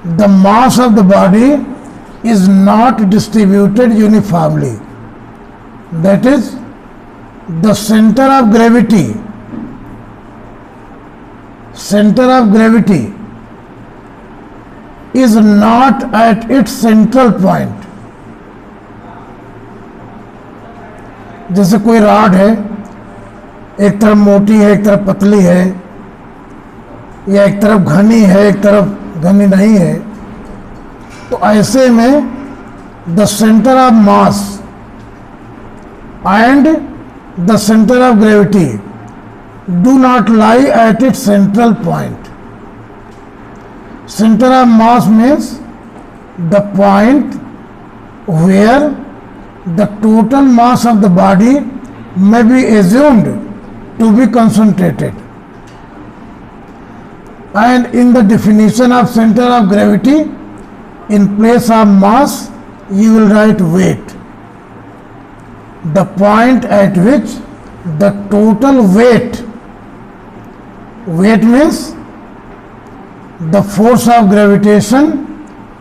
the mass of the body is not distributed uniformly. That is, the center of gravity is not at its central point. जैसे कोई rod है, एक तरफ मोटी है, एक तरफ पतली है, या एक तरफ घनी है, एक तरफ घनी नहीं है, तो ऐसे में the centre of mass and the centre of gravity do not lie at its central point. Center of mass means the point where the total mass of the body may be assumed to be concentrated. And in the definition of center of gravity, in place of mass, you will write weight. The point at which the total weight means the force of gravitation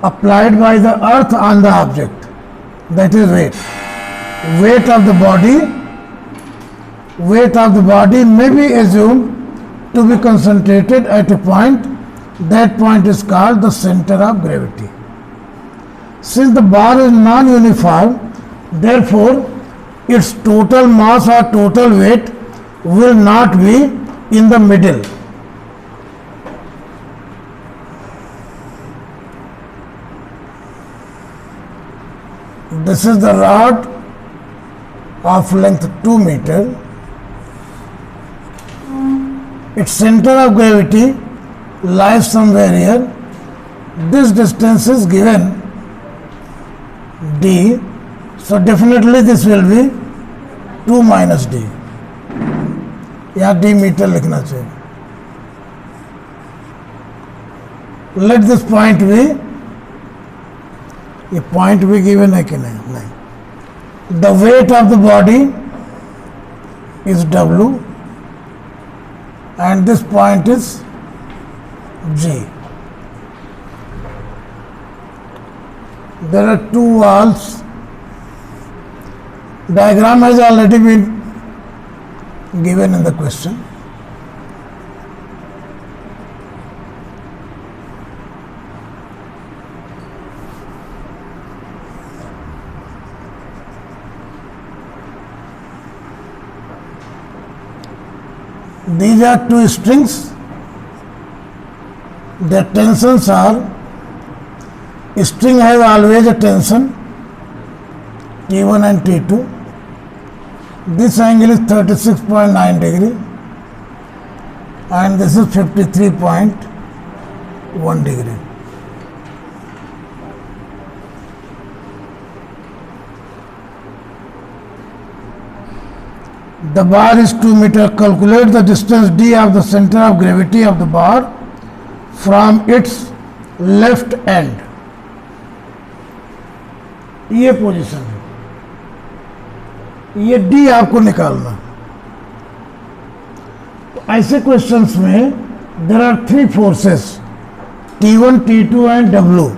applied by the earth on the object, that is weight. Weight of the body may be assumed to be concentrated at a point. That point is called the center of gravity. Since the bar is non-uniform, therefore its total mass or total weight will not be in the middle. This is the rod of length 2 meter. Its center of gravity lies somewhere here. This distance is given d, so definitely this will be 2 minus d. यहाँ d metre लिखना चाहिए. Let this point be, ये point भी given है कि नहीं? नहीं. The weight of the body is W and this point is G. There are two walls. Diagram has already been given in the question. These are two strings. Their tensions are, string has always a tension T1 and T2. This angle is 36.9 degree and this is 53.1 degree. The bar is 2 meter. Calculate the distance d of the center of gravity of the bar from its left end. ये position है, ये d आपको निकालना. तो ऐसे questions में there are 3 forces, T1, T2 and W.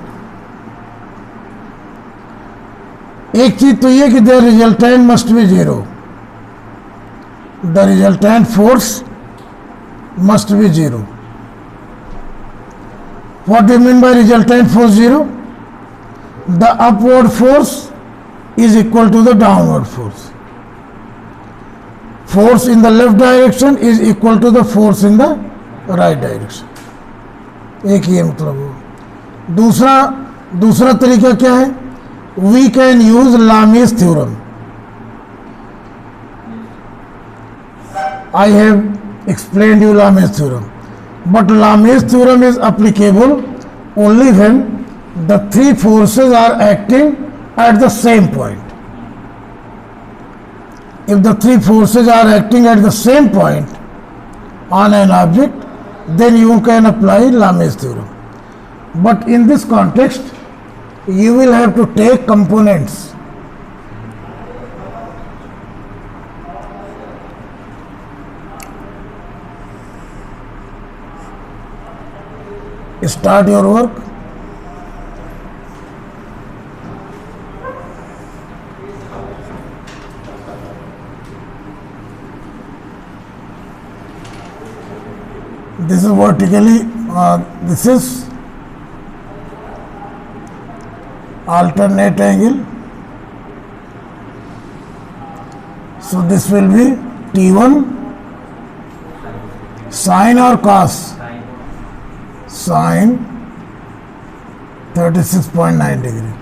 एक चीज तो ये कि their resultant must be 0. The resultant force must be 0. What do you mean by resultant force 0? The upward force is equal to the downward force. Force in the left direction is equal to the force in the right direction. एक ही मतलब हो. दूसरा तरीका क्या है? We can use Lami's theorem. I have explained you Lami's theorem, but Lami's theorem is applicable only when the 3 forces are acting at the same point. If the 3 forces are acting at the same point on an object, then you can apply Lami's theorem. But in this context, you will have to take components. Start your work. this is vertically, this is alternate angle, so this will be T1 sine or cos, sine 36.9 degree.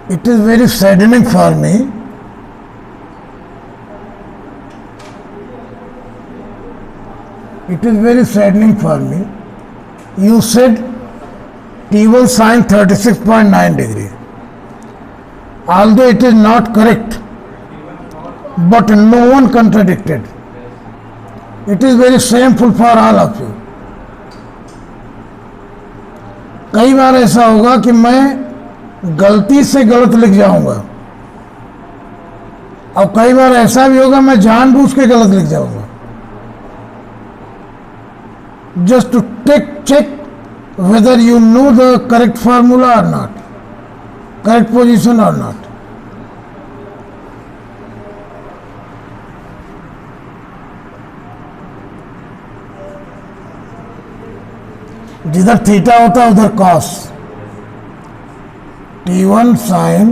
It is very saddening for me You said T1 sine 36.9 degree. Although it is not correct, but no one contradicted. It is very shameful for all of you. कई बार ऐसा होगा कि मैं गलती से गलत लिख जाऊंगा, और कई बार ऐसा भी होगा मैं जानबूझ के गलत लिख जाऊंगा, just to check whether you know the correct formula or not, correct position or not. जिधर थीटा होता है उधर cos, T1 sin,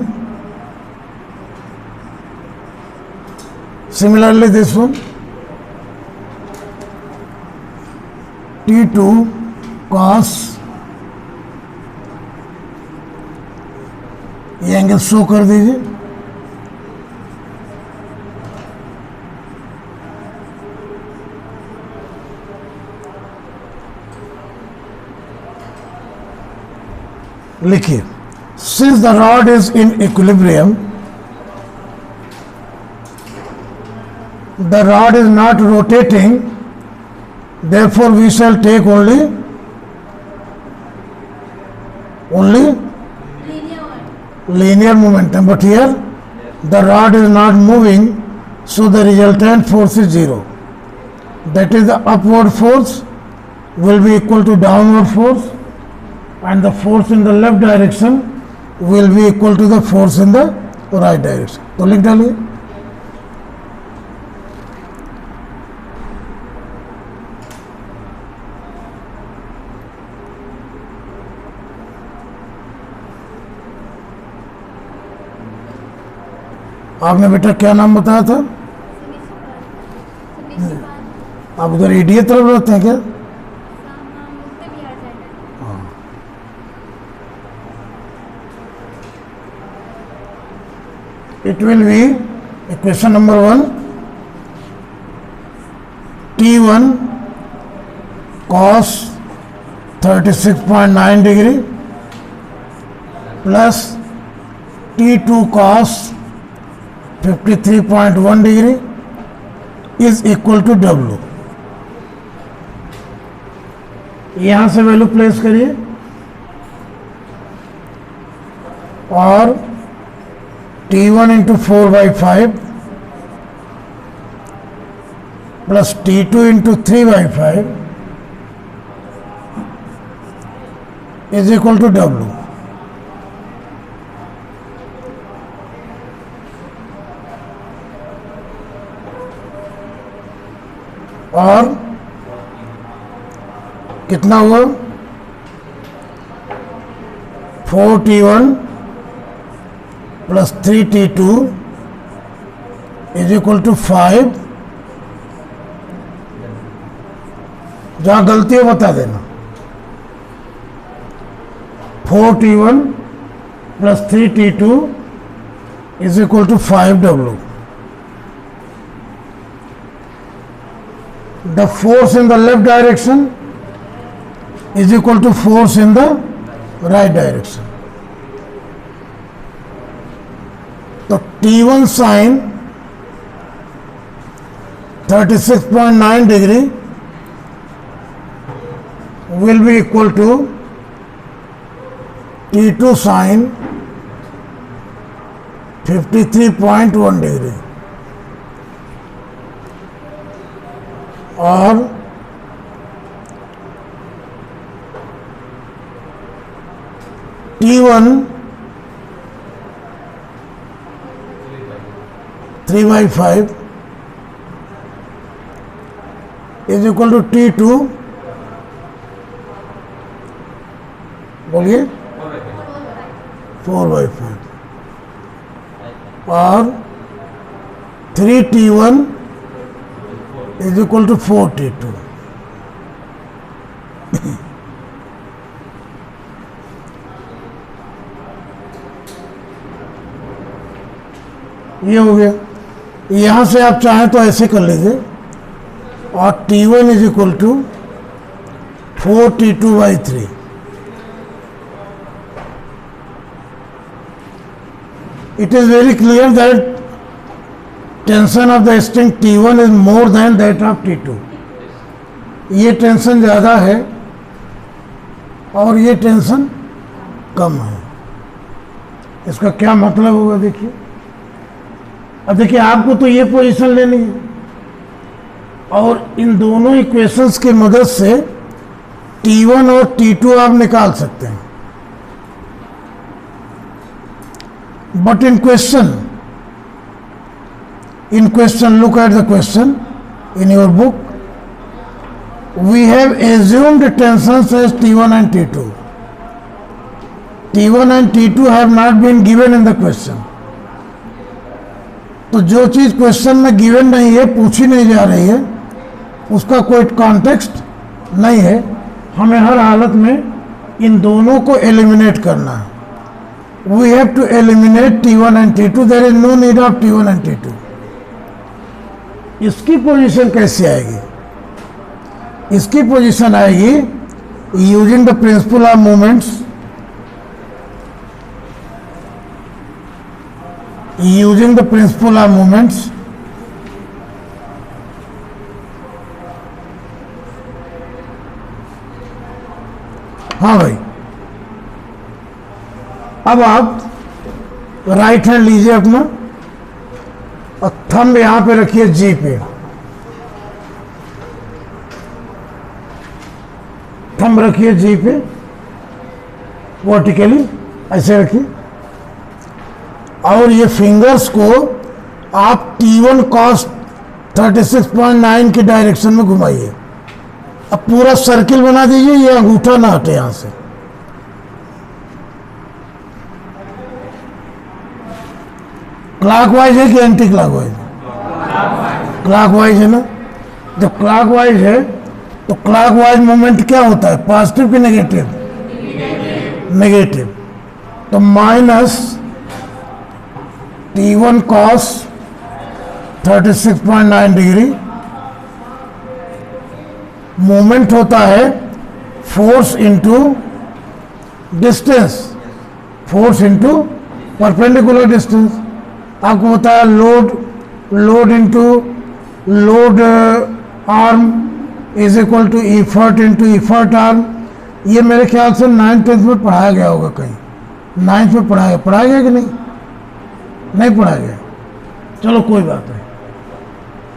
similarly this one T2 cos, ये एंगल शो कर दीजिए, लिखिए, since the rod is in equilibrium, the rod is not rotating, therefore we shall take only linear momentum, but here the rod is not moving, so the resultant force is 0. That is, the upward force will be equal to downward force, and the force in the left direction will be equal to the force in the right direction. तो लिख डालिए, आपने बेटा क्या नाम बताया था? आप उधर ईडीए तरफ रहते हैं क्या? It will be equation number 1, T1 cos 36.9 degree plus T2 cos 53.1 degree is equal to W. यहां से वैल्यू प्लेस करिए और T1 into 4/5 plus T2 into 3/5 is equal to W. और कितना हुआ? 4T1 plus 3T2 is equal to 5. जहाँ गलती हो बता देना. 4T1 plus 3T2 is equal to 5W. The force in the left direction is equal to force in the right direction. So T1 sine 36.9 degree will be equal to T2 sine 53.1 degree, और T1 by 5 is equal to T2, बोलिए 4 by 5 और 3T1 is equal to 4T2. ये हो गया। यहां से आप चाहें तो ऐसे कर लीजिए और T1 is equal to 4T2 by 3. It is very clear that tension of the string T1 is more than that of T2. ये टेंशन ज़्यादा है और ये टेंशन कम है। इसका क्या मतलब होगा देखिए। अब देखिए आपको तो ये पोजीशन लेनी है और इन दोनों इक्वेशंस की मदद से T1 और T2 आप निकाल सकते हैं। But in question, look at the question in your book. We have assumed tensions as T1 and T2. T1 and T2 have not been given in the question. तो जो चीज क्वेश्चन में given नहीं है, पूछी नहीं जा रही है, उसका कोई कॉन्टेक्स्ट नहीं है। हमें हर हालत में इन दोनों को एलिमिनेट करना है। We have to eliminate T1 and T2. There is no need of T1 and T2. इसकी पोजीशन कैसे आएगी? इसकी पोजीशन आएगी using the principle of moments, using the principle of moments. हाँ भाई, अब आप राइट हैंड लीजिए अपना और थंब यहां पे रखिए जी पे, थंब रखिए जी पे वर्टिकली ऐसे रखिए और ये फिंगर्स को आप T1 cos 36.9 की डायरेक्शन में घुमाइए। अब पूरा सर्किल बना दीजिए, ये अंगूठा ना हटे यहां से। क्लॉकवाइज है कि एंटी क्लॉकवाइज? क्लॉकवाइज है ना। जब क्लॉकवाइज है तो क्लॉकवाइज मूवमेंट क्या होता है, पॉजिटिव कि नेगेटिव? नेगेटिव। तो minus T1 cos 36.9 degree movement होता है force into distance, force into perpendicular distance. आपको बताया load into load arm is equal to effort into effort arm. ये मेरे ख्याल से 9th-10th में पढ़ाया गया होगा, कहीं 9th में पढ़ाया गया कि नहीं? नहीं पढ़ाया गया, चलो कोई बात नहीं।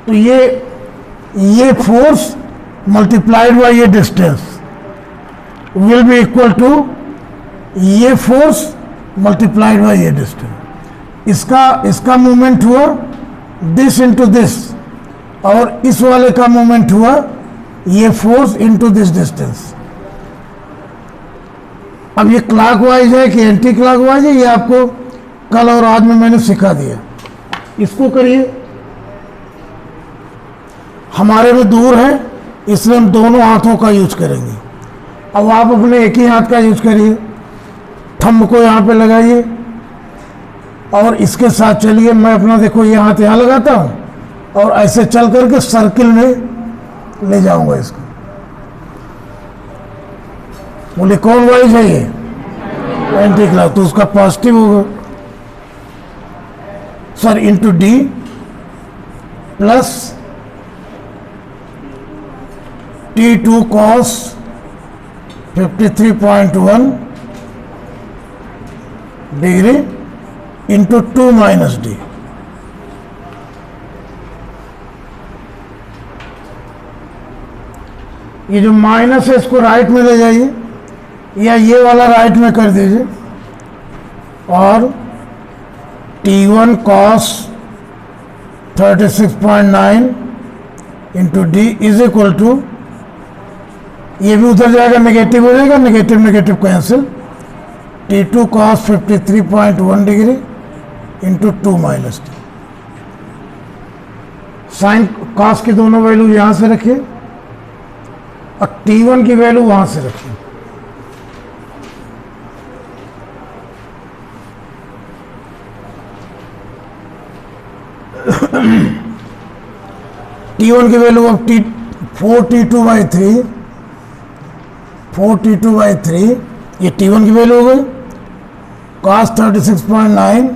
तो ये फोर्स मल्टीप्लाइड बाय ये distance will be equal to ये फोर्स मल्टीप्लाइड बाय ये डिस्टेंस। इसका मूवमेंट हुआ दिस इंटू दिस और इस वाले का मूवमेंट हुआ ये फोर्स इंटू दिस डिस्टेंस। अब ये क्लॉकवाइज है कि एंटी क्लॉकवाइज है, ये आपको कल और आज में मैंने सिखा दिया। इसको करिए, हमारे में दूर है इसलिए हम दोनों हाथों का यूज करेंगे। अब आप अपने एक ही हाथ का यूज करिए, थंब को यहाँ पे लगाइए और इसके साथ चलिए। मैं अपना देखो ये हाथ यहाँ लगाता हूँ और ऐसे चल करके सर्किल में ले जाऊंगा इसको। बोले कौन वाइज है ये? एंटी क्लॉक, तो उसका पॉजिटिव होगा sir into D plus T2 cos 53.1 degree into 2 minus D. ये जो माइनस है इसको राइट में ले जाइए या ये वाला राइट में कर दीजिए और T1 cos 36.9 into D is equal to, ये भी उधर जाएगा, नेगेटिव हो जाएगा, negative negative cancel, T2 cos 53.1 degree into 2 minus T. Sine cos की दोनों वैल्यू यहां से रखिए और T1 की वैल्यू वहां से रखिए। T1 की वैल्यू अब 4T2/3, 4T2/3, ये T1 की वैल्यू हो गई, cos 36.9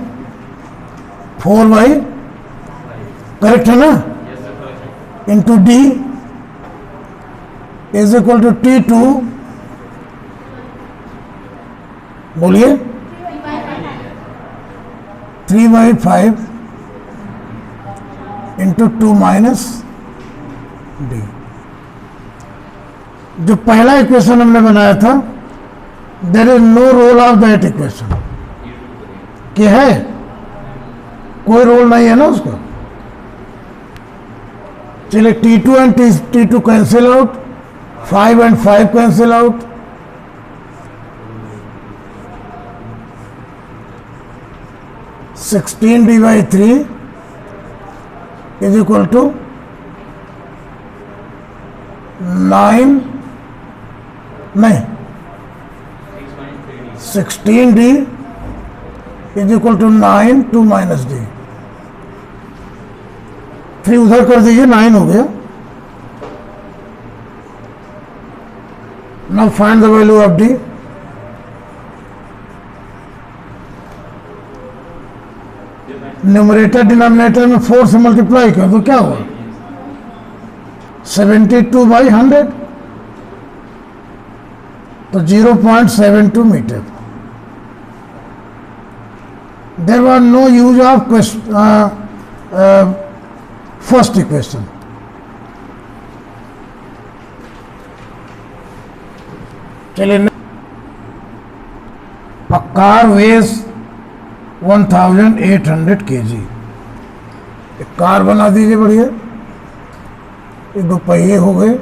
4 करेक्ट है ना, into D is equal to T2, बोलिए 3/5 इंटू 2 माइनस डी। जो पहला इक्वेशन हमने बनाया था, there is no role of that equation, क्या है, कोई रोल नहीं है ना उसका। चलिए T2 and T2 cancel out, 5 and 5 cancel out, (16D/3) is equal to 9, नहीं 16D is equal to 9, 2 minus D. 3 उधर कर दीजिए, 9 हो गया। Now find the value of D. Numerator denominator में 4 से मल्टीप्लाई कर तो क्या हुआ, 72/100, तो 0.72 metre. There was no use of first equation. चलिए, a car weighs 1800 kg, एक कार बना दीजिए बढ़िया, ये 2 पहिए हो गए,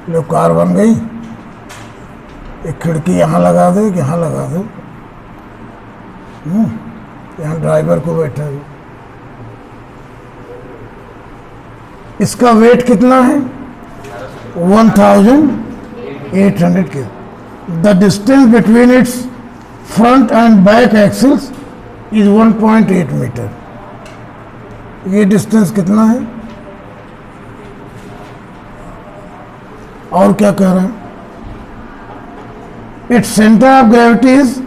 लो कार बन गई। एक खिड़की यहाँ लगा दो, यहाँ लगा दो, यहाँ ड्राइवर को बैठा दो। इसका वेट कितना है, 1800 के। The distance between its front and back axles is 1.8 metre. ये डिस्टेंस कितना है, और क्या कह रहे हैं, its centre of gravity is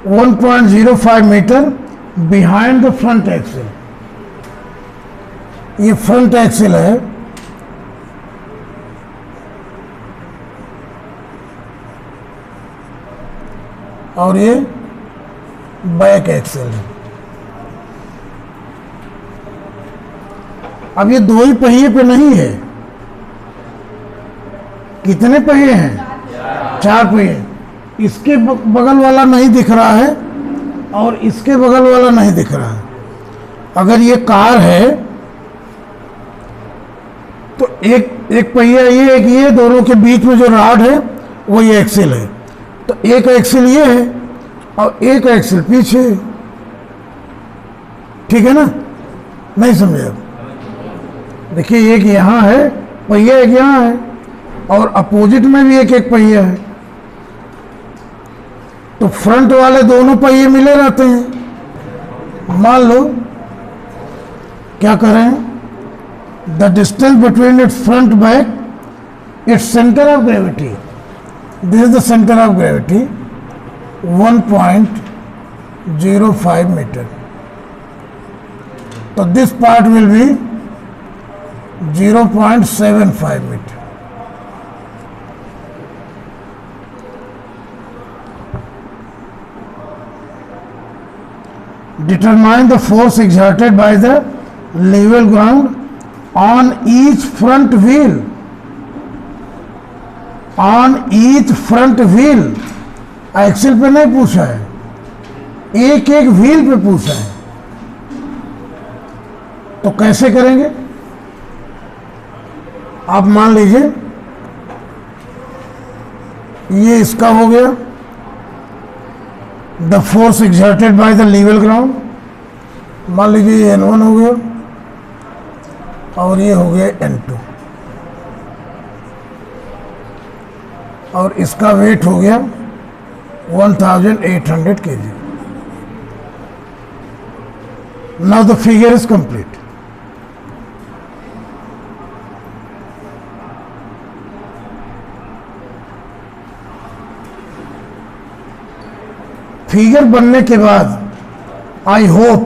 1.05 metre behind the front axle. ये फ्रंट एक्सिल है, और ये बैक एक्सिल है। अब ये 2 ही पहिए पे नहीं है, कितने पहिए हैं, 4 पहिए। इसके बगल वाला नहीं दिख रहा है और इसके बगल वाला नहीं दिख रहा है। अगर ये कार है तो एक पहिया ये, एक ये, दोनों के बीच में जो रॉड है वो ये एक्सिल है। तो एक एक्सिल ये है और एक एक्सिल पीछे है, ठीक है ना, नहीं समझे आप? देखिए, एक यहाँ है पहिया, एक यहाँ है, और अपोजिट में भी एक एक पहिया है। तो फ्रंट वाले दोनों पहिए मिले रहते हैं। मान लो क्या करें, the distance between its front back, its centre of gravity, this is the centre of gravity, 1.05 metre. तो this part will be 0.75 metre. Determine the force exerted by the level ground on each front wheel on each front wheel, axle पे नहीं पूछा है, एक एक wheel पे पूछा है। तो कैसे करेंगे? आप मान लीजिए ये इसका हो गया, the force exerted by the level ground, मान लीजिए ये N1 हो गया और ये हो गया N2, और इसका वेट हो गया 1800 kg। Now the figure is complete. Figure बनने के बाद I hope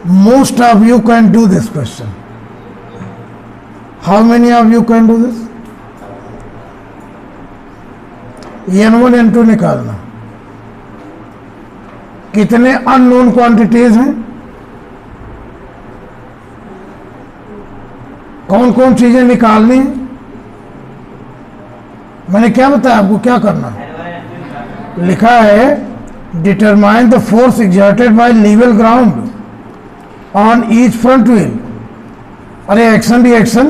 most of you can do this question. How many of you can do this? N1 N2 निकालना। कितने अननोन क्वांटिटीज हैं? कौन कौन चीजें निकालनी है? मैंने क्या बताया आपको क्या करना है? लिखा है determine the force exerted by level ground on each front wheel. अरे एक्शन रिएक्शन,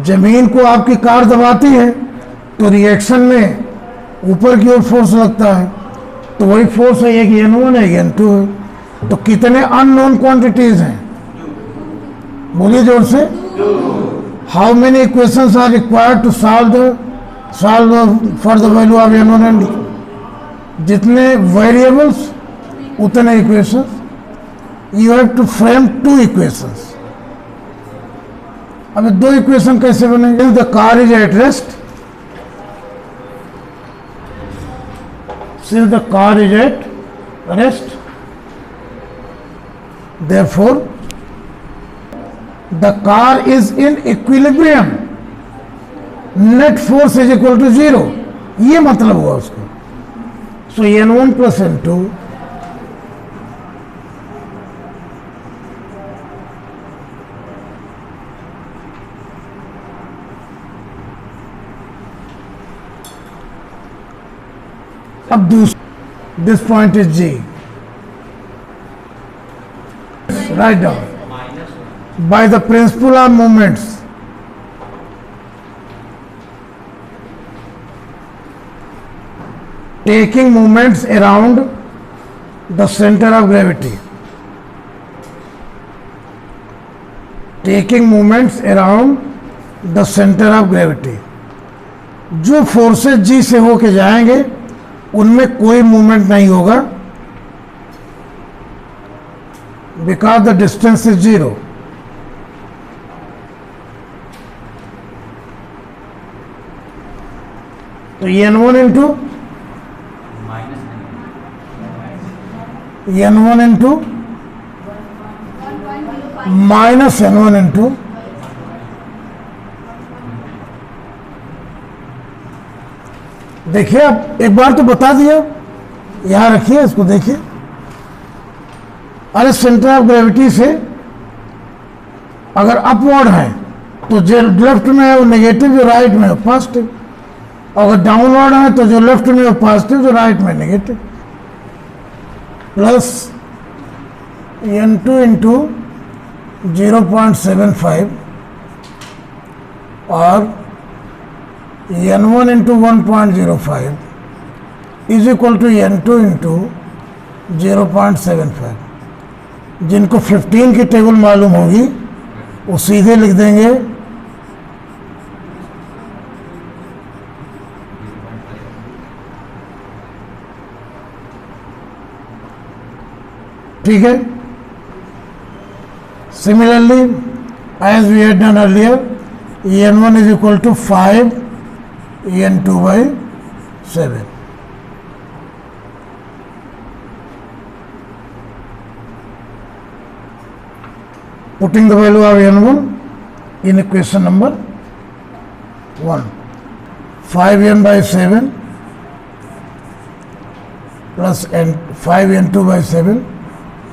जमीन को आपकी कार दबाती है तो रिएक्शन में ऊपर की ओर फोर्स लगता है, तो वही फोर्स है, एक N1 है, एक N2 है। तो कितने अननोन क्वांटिटीज हैं? बोलिए जोर से। How many equations are required to solve for the value of N1 and N2? जितने वेरिएबल्स उतने equations. You have to frame 2 equations. अब 2 इक्वेशन कैसे बनेंगे? The car is at rest, since the car is at rest, therefore the car is in equilibrium, net force is equal to 0, ये मतलब हुआ उसको। so N1 plus N2 अब दूसरा, this point is G, write down. By the principle of moments, taking moments around the centre of gravity, taking moments around the centre of gravity, जो forces G से होके जाएंगे उनमें कोई movement नहीं होगा, बिकॉज द डिस्टेंस इज 0। तो N1 into minus N1 into देखिए, अब एक बार तो बता दिया, यहां रखिए, इसको देखिए। अरे सेंटर ऑफ ग्रेविटी से अगर अपवर्ड है तो जो लेफ्ट में है वो नेगेटिव, जो राइट में है पॉजिटिव। अगर डाउनवर्ड है तो जो लेफ्ट में है पॉजिटिव, जो राइट में नेगेटिव। प्लस N2 इंटू 0.75 और N1 into 1.05 is equal to N2 into 0.75। जिनको 15 की टेबल मालूम होगी वो सीधे लिख देंगे ठीक है। Similarly as we had done earlier, N1 is equal to 5 N2 by 7। Putting the value of N1 in equation number 1, 5N by 7 plus 5N2 by 7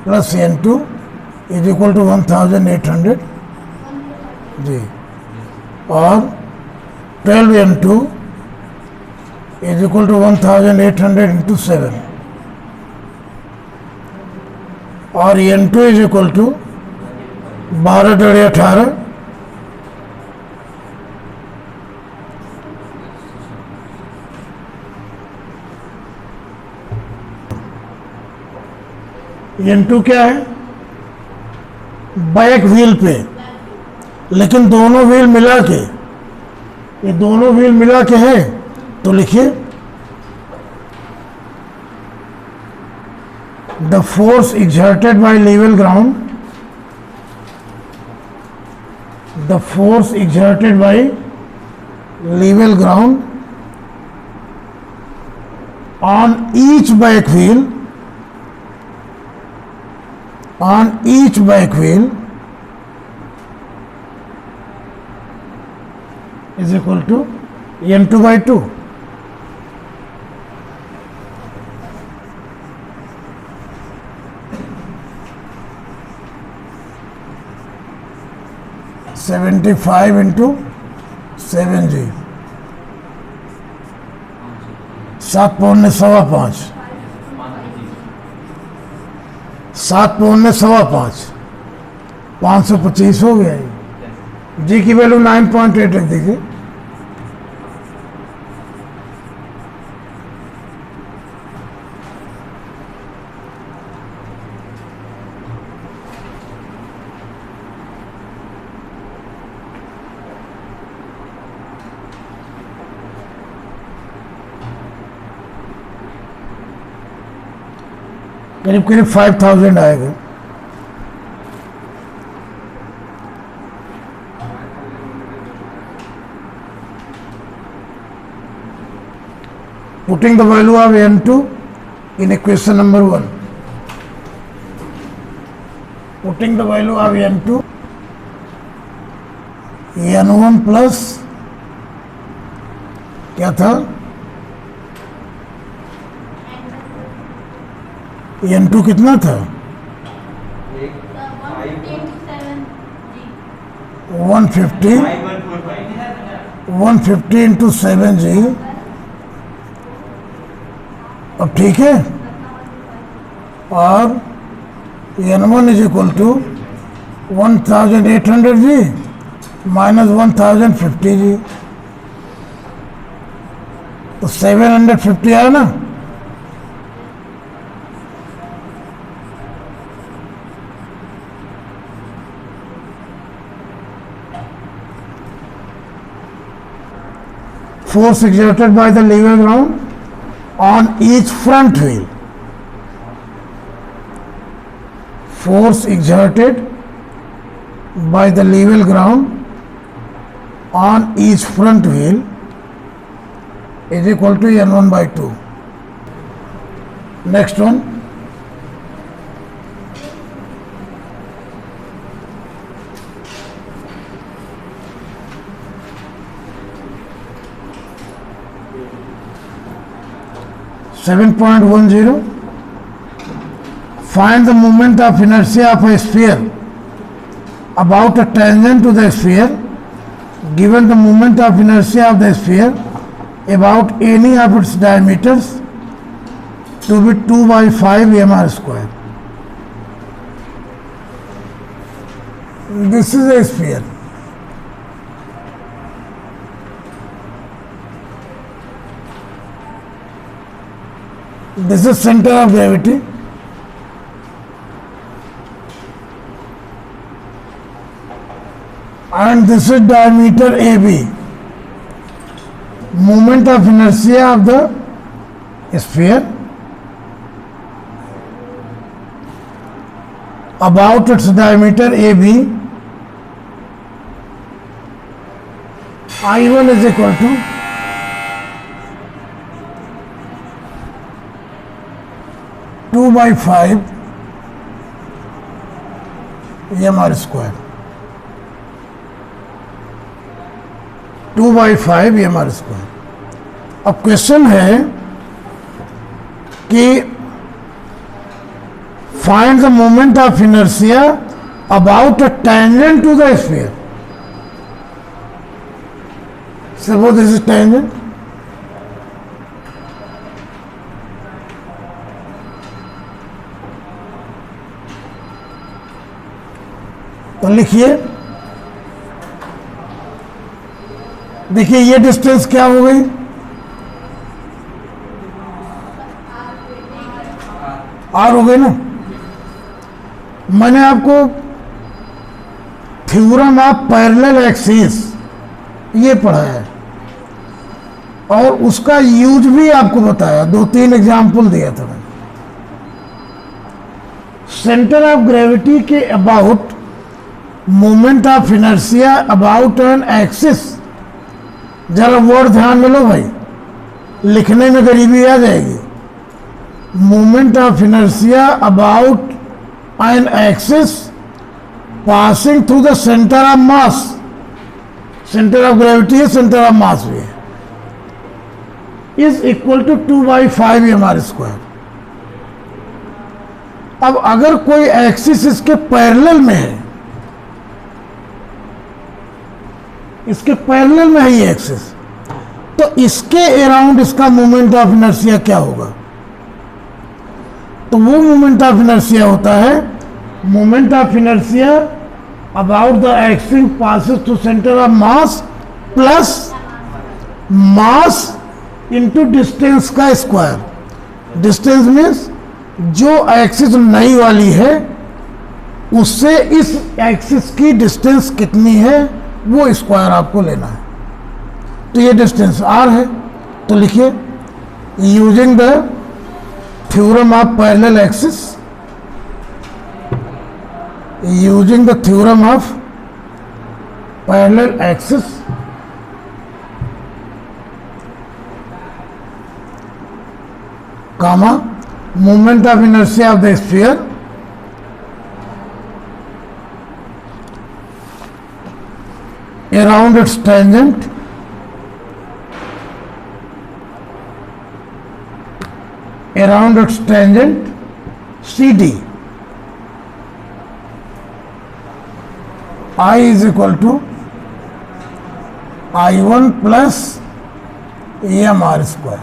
plus N2 is equal to 1800 जी, और 12 n2 is equal to 1800 into 7 और n2 is equal to 12×18 n2 क्या है? Back wheel पे, लेकिन दोनों wheel मिला के, ये दोनों व्हील मिला के है तो लिखिए the force exerted by level ground, the force exerted by level ground on each back wheel, on each back wheel is equal to n2 by 2. $75 into 7g, 7 पौने 5.25, 7 पौने 5.25, 525 हो गया ये। जी की वैल्यू 9.8 रख दीजिए। करीब करीब 5000 आएगा। Putting the value of n2 in equation number 1. Putting the value of n2, n1 plus क्या था? n2 कितना था? 150 into 7g। अब ठीक है, और n1 is equal to 1800g minus 1050g, तो 750 आया ना। Force exerted by the lever ground on each front wheel. Force exerted by the level ground on each front wheel is equal to n1 by 2. Next one. (7.10) Find the moment of inertia of a sphere about a tangent to the sphere, given the moment of inertia of the sphere about any of its diameters to be 2 by 5 mr square. This is a sphere. This is center of gravity. And this is diameter AB. Moment of inertia of the sphere about its diameter AB. I1 is equal to (2 by 5 mr square). 2 by 5 mr square. अब question है कि find the moment of inertia about a tangent to the sphere. Suppose this is tangent. तो लिखिए, देखिए ये distance क्या हो गई, आर हो गई ना। मैंने आपको थ्योरम ऑफ पैरेलल एक्सिस ये पढ़ा है और उसका यूज भी आपको बताया, 2-3 एग्जाम्पल दिया था मैंने। सेंटर ऑफ ग्रेविटी के about moment of inertia about an axis, जरा वर्ड ध्यान में लो भाई, लिखने में गरीबी आ जाएगी। Moment of inertia about an axis passing through the centre of mass, centre of gravity है, सेंटर ऑफ मास भी है, इज इक्वल टू 2/5 mr²। अब अगर कोई एक्सिस इसके पैरेलल में है, इसके पैरेलल में है ये एक्सिस, तो इसके अराउंड इसका मोमेंट ऑफ इनर्शिया क्या होगा? तो वो मोमेंट ऑफ इनर्शिया होता है moment of inertia about the axis passes to centre of mass plus mass into distance का स्क्वायर। डिस्टेंस मीन्स जो एक्सिस नई वाली है उससे इस एक्सिस की डिस्टेंस कितनी है वो स्क्वायर आपको लेना है। तो ये डिस्टेंस r है, तो लिखिए using the theorem of parallel axis, using the theorem of parallel axis comma moment of inertia of the sphere around its tangent CD, I is equal to I1 plus mr²।